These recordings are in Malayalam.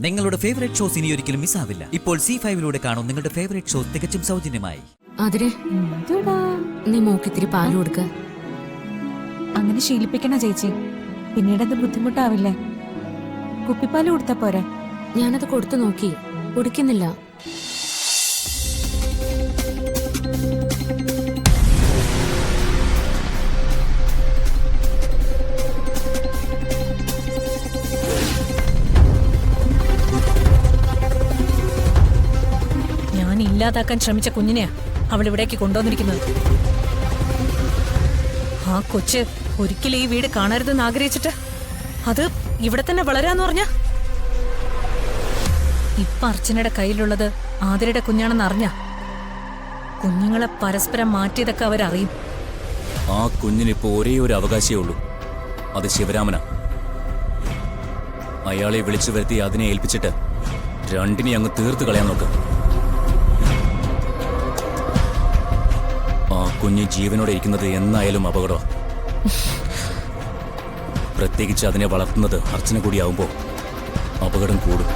നിങ്ങളുടെ ഫേവറേറ്റ് ഷോസ് ഇനി ഒരിക്കലും മിസ്സാവില്ല. ഇപ്പോൾ C5 കാണും നിങ്ങളുടെ ഫേവറേറ്റ് ഷോസ് തികച്ചും സൗജന്യമായി. അതിരെ നീ മോക്കിത്തിരി പാല് കൊടുക്ക. അങ്ങനെ ശീലിപ്പിക്കണ ചേച്ചി, പിന്നീട് അത് ബുദ്ധിമുട്ടാവില്ലേ? കുപ്പിപ്പാല് കൊടുത്താ പോരെ? ഞാനത് കൊടുത്തു നോക്കി, കുടിക്കുന്നില്ല. ഞാൻ ഇല്ലാതാക്കാൻ ശ്രമിച്ച കുഞ്ഞിനെയാ അവൾ ഇവിടേക്ക് കൊണ്ടുവന്നിരിക്കുന്നത്. ആ കൊച്ച് ഒരിക്കലും ഈ വീട് കാണരുതെന്ന് ആഗ്രഹിച്ചിട്ട് അത് ഇവിടെ തന്നെ വളരാന്ന് പറഞ്ഞ ഇപ്പൊ അർച്ചനയുടെ കയ്യിലുള്ളത് ആതിരയുടെ കുഞ്ഞാണെന്ന് അറിഞ്ഞ കുഞ്ഞുങ്ങളെ പരസ്പരം മാറ്റിയതൊക്കെ അവരറിയും. ആ കുഞ്ഞിനിപ്പോ ഒരേ ഒരു അവകാശമേ ഉള്ളൂ, അത് ശിവരാമനാ. അയാളെ വിളിച്ചു വരുത്തി അതിനെ ഏൽപ്പിച്ചിട്ട് രണ്ടിനെ അങ്ങ് തീർത്ത് കളയാൻ നോക്ക്. ആ കുഞ്ഞ് ജീവനോടെ ഇരിക്കുന്നത് എന്നായാലും അപകടം. പ്രത്യേകിച്ച് അതിനെ വളർത്തുന്നത് അർച്ചന കൂടിയാവുമ്പോൾ അപകടം കൂടും.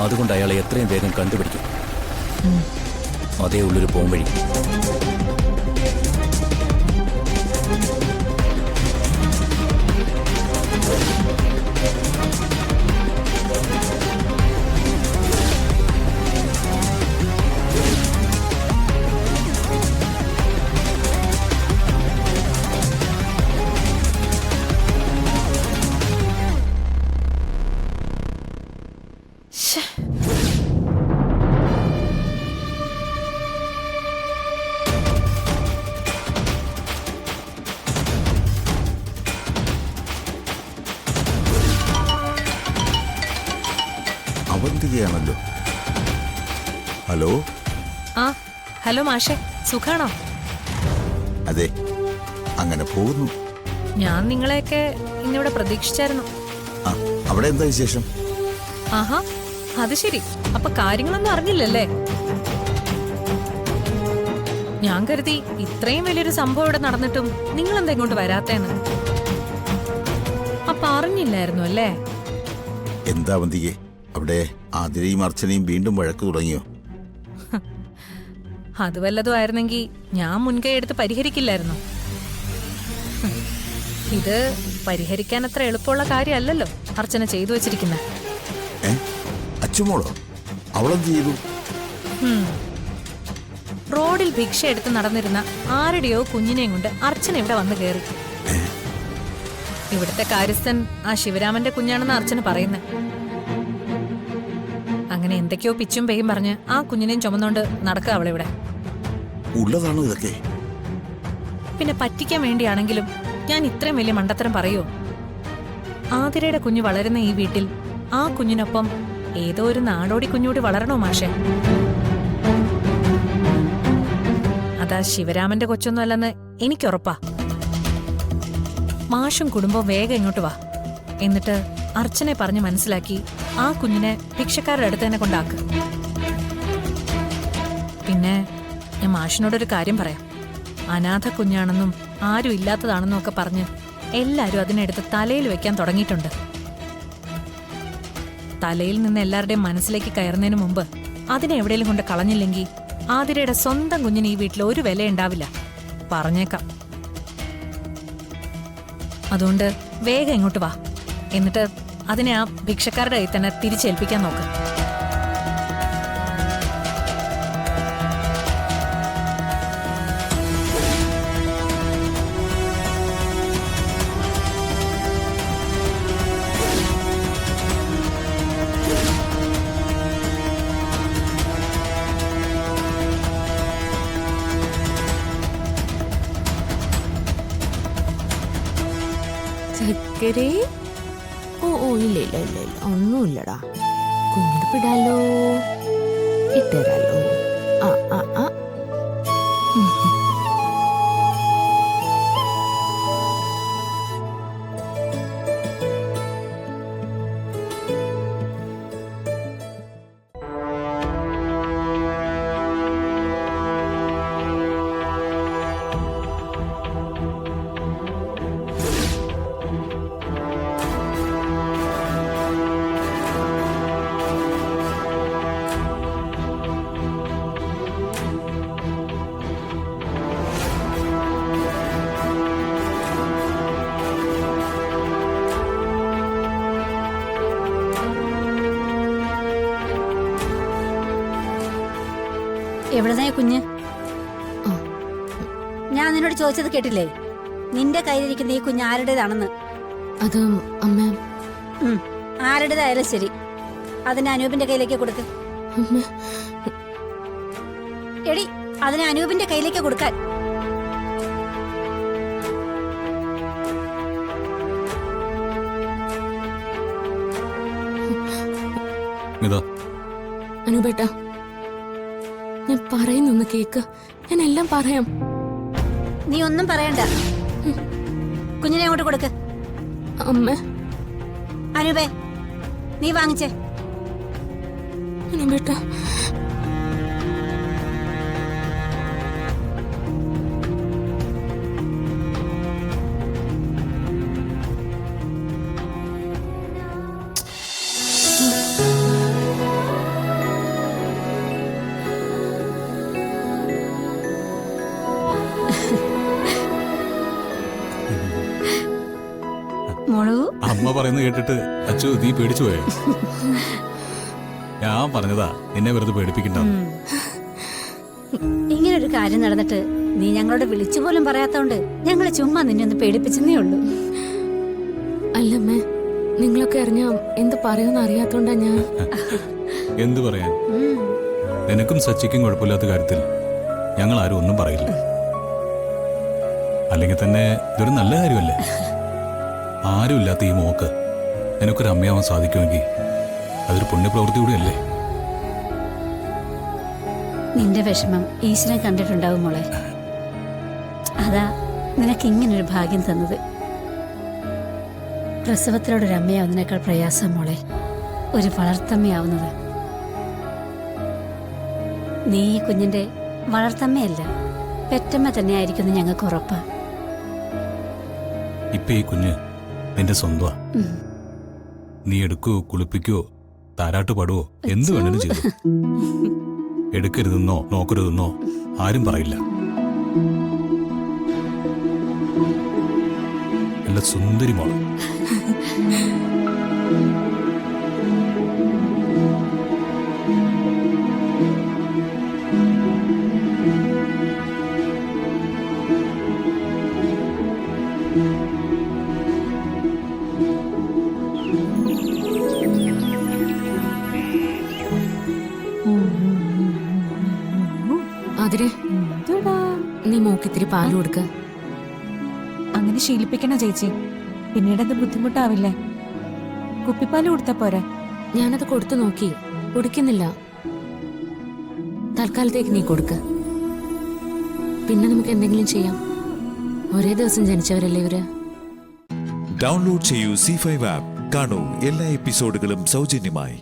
അതുകൊണ്ട് അയാളെ എത്രയും വേഗം കണ്ടുപിടിക്കും. അതേ ഉള്ളൊരു പോംവഴി. അവന്തികയാണല്ലോ. ഹലോ. ആ ഹലോ മാഷെ, സുഖാണോ? അതെ, അങ്ങനെ പോകുന്നു. ഞാൻ നിങ്ങളെയൊക്കെ ഇന്നിവിടെ പ്രതീക്ഷിച്ചായിരുന്നു. ആ, അവിടെ എന്താ വിശേഷം? ആഹാ, അത് ശരി. അപ്പൊ കാര്യങ്ങളൊന്നും അറിഞ്ഞില്ലല്ലേ? ഞാൻ കരുതി ഇത്രയും വലിയൊരു സംഭവം ഇവിടെ നടന്നിട്ടും നിങ്ങൾ എന്താ ഇങ്ങോട്ട് വരാത്തേന്ന്. അപ്പൊ അറിഞ്ഞില്ലായിരുന്നു അല്ലേ? എന്താ അവന്തികെ, അവിടെ ആതിരയും അർച്ചനയും വീണ്ടും വഴക്ക് തുടങ്ങിയോ? അത് വല്ലതും ആയിരുന്നെങ്കിൽ ഞാൻ മുൻകൈ എടുത്ത് പരിഹരിക്കില്ലായിരുന്നു. ഇത് പരിഹരിക്കാൻ അത്ര എളുപ്പമുള്ള കാര്യമല്ലല്ലോ അർച്ചന ചെയ്തു വെച്ചിരിക്കുന്നത്. അച്ചുമോളോ? അവളെന്ത് ചെയ്തു? റോഡിൽ ഭിക്ഷ എടുത്ത് നടന്നിരുന്ന ആരുടെയോ കുഞ്ഞിനെയും കൊണ്ട് അർച്ചന ഇവിടെ വന്നു കയറി. ഇവിടുത്തെ കാര്യസ്ഥൻ ആ ശിവരാമന്റെ കുഞ്ഞാണെന്ന് അർച്ചന പറയുന്നത്. അങ്ങനെ എന്തൊക്കെയോ പിച്ചും പേയും പറഞ്ഞ് ആ കുഞ്ഞിനെയും ചുമന്നോണ്ട് നടക്കുക അവളിവിടെ. ഉള്ളതാണോ ഇതൊക്കെ? പിന്നെ പറ്റിക്കാൻ വേണ്ടിയാണെങ്കിലും ഞാൻ ഇത്രയും വലിയ മണ്ടത്തരം പറയോ? ആതിരയുടെ കുഞ്ഞ് വളരുന്ന ഈ വീട്ടിൽ ആ കുഞ്ഞിനൊപ്പം ഏതോ ഒരു നാടോടി കുഞ്ഞൂടി വളരണോ മാഷെ? അതാ ശിവരാമന്റെ കൊച്ചൊന്നും അല്ലെന്ന് എനിക്കുറപ്പാ. മാഷും കുടുംബം വേഗം ഇങ്ങോട്ട് വാ. എന്നിട്ട് അർച്ചനെ പറഞ്ഞ് മനസ്സിലാക്കി ആ കുഞ്ഞിനെ ഭിക്ഷക്കാരുടെ അടുത്ത് തന്നെ കൊണ്ടാക്ക്. പിന്നെ ഞാൻ മാഷിനോടൊരു കാര്യം പറയാം. അനാഥ കുഞ്ഞാണെന്നും ആരും ഇല്ലാത്തതാണെന്നും ഒക്കെ പറഞ്ഞ് എല്ലാരും അതിനെടുത്ത് തലയിൽ വെക്കാൻ തുടങ്ങിയിട്ടുണ്ട്. തലയിൽ നിന്ന് എല്ലാവരുടെയും മനസ്സിലേക്ക് കയറുന്നതിന് മുമ്പ് അതിനെ എവിടെയെങ്കിലും കൊണ്ട് കളഞ്ഞില്ലെങ്കിൽ ആതിരയുടെ സ്വന്തം കുഞ്ഞിന് ഈ വീട്ടിൽ ഒരു വില ഉണ്ടാവില്ല, പറഞ്ഞേക്കാം. അതുകൊണ്ട് വേഗം ഇങ്ങോട്ട് വാ. എന്നിട്ട് അതിനെ ആ ഭിക്ഷക്കാരുടെ കയ്യിൽ തന്നെ തിരിച്ചേൽപ്പിക്കാൻ നോക്ക്. ചക്കരേ? ഓ ഓ ഇല്ല ഇല്ല ഇല്ല ഇല്ല, ഒന്നുമില്ലടാ. കുഞ്ഞിടിപ്പിടാലോ, ഇട്ടേരാലോ. ആ ആ ആ. എവിടുന്നാ കുഞ്ഞ്? ആ. ഞാൻ നിന്നോട് ചോദിച്ചത് കേട്ടില്ലേ? നിന്റെ കയ്യിലിരിക്കുന്ന ഈ കുഞ്ഞ് ആരുടേതാണെന്ന്. അത് അമ്മ. ആരുടേതായാലും ശരി, അതിനെ അനൂപിന്റെ കയ്യിലേക്ക് കൊടുക്ക്. അമ്മ. എടി, അതിനെ അനൂപിന്റെ കയ്യിലേക്ക് കൊടുക്കാൻ. അനുപേട്ട, ഞാൻ പറയുന്നൊന്ന് കേക്ക്. ഞാൻ എല്ലാം പറയാം. നീ ഒന്നും പറയണ്ട. കുഞ്ഞിനെ അങ്ങോട്ട് കൊടുക്ക്. അമ്മ. അനൂപേ, നീ വാങ്ങിച്ചേ. അനുപേട്ട, മോളു, അമ്മ പറയുന്നത് കേട്ടിട്ട് അച്ചു നീ പേടിച്ചു പോയോ? ഞാൻ പറഞ്ഞതാ നിന്നെ വെറുതെ പേടിപ്പിക്കണ്ട. ഇങ്ങനൊരു കാര്യം നടന്നിട്ട് നീ ഞങ്ങളോട് വിളിച്ചു പോലും പറയാത്തോണ്ട് ഞങ്ങള് ചുമ്മാ നിന്നെ ഒന്ന് പേടിപ്പിച്ചെന്നേ ഉള്ളൂ. അല്ലമ്മേ, നിങ്ങളൊക്കെ അറിഞ്ഞ എന്ത് പറയുമെന്ന് അറിയാത്തോണ്ടാ ഞാൻ. എന്തു പറയാൻ? നിനക്കും സച്ചിക്കും കുഴപ്പമില്ലാത്ത കാര്യത്തിൽ ഞങ്ങൾ ആരും ഒന്നും പറയില്ല. അല്ലെങ്കിൽ തന്നെ ഇതൊരു നല്ല കാര്യമല്ലേ? ആരുമില്ലാത്ത ഈ മോക്ക് നിനക്കൊരു അമ്മയാവാൻ സാധിക്കുമെങ്കിൽ അതൊരു പുണ്യപ്രവൃത്തി കൂടിയല്ലേ? നിന്റെ വിഷമം ഈശ്വരൻ കണ്ടിട്ടുണ്ടാവും മോളെ. അതാ നിനക്ക് ഇങ്ങനൊരു ഭാഗ്യം തന്നത്. പ്രസവത്തിലൂടെ അമ്മയാവുന്നതിനേക്കാൾ പ്രയാസം മോളെ ഒരു വളർത്തമ്മയാവുന്നത്. നീ ഈ കുഞ്ഞിന്റെ വളർത്തമ്മയല്ല, പെറ്റമ്മ തന്നെയായിരിക്കും ഞങ്ങൾക്ക് ഉറപ്പാ. ഇപ്പൊ ഈ കുഞ്ഞ് നിന്റെ സ്വന്തമാ. നീ എടുക്കുവോ, കുളിപ്പിക്കുവോ, താരാട്ട് പാടുവോ, എന്ത് വേണേലും ചെയ്തു. എടുക്കരുതെന്നോ നോക്കരുതെന്നോ ആരും പറയില്ല. നല്ല സുന്ദരി മോള്. അതിരെ, നീ മോക്കിത്തിരി പാല് കൊടുക്ക. അങ്ങനെ ശീലിപ്പിക്കണ ചേച്ചി, പിന്നീട് അത് ബുദ്ധിമുട്ടാവില്ലേ? കുപ്പിപ്പാല് കൊടുത്ത പോരെ? ഞാനത് കൊടുത്തു നോക്കി, കുടിക്കുന്നില്ല. തൽക്കാലത്തേക്ക് നീ കൊടുക്ക. പിന്നെ നമുക്ക് എന്തെങ്കിലും ചെയ്യാം. ഒരേ ദിവസം ജനിച്ചവരല്ലേ ഇവര്. ഡൗൺലോഡ് ചെയ്യൂ C5 ആപ്പ്. കാണൂ എല്ലാ എപ്പിസോഡുകളും സൗജന്യമായി.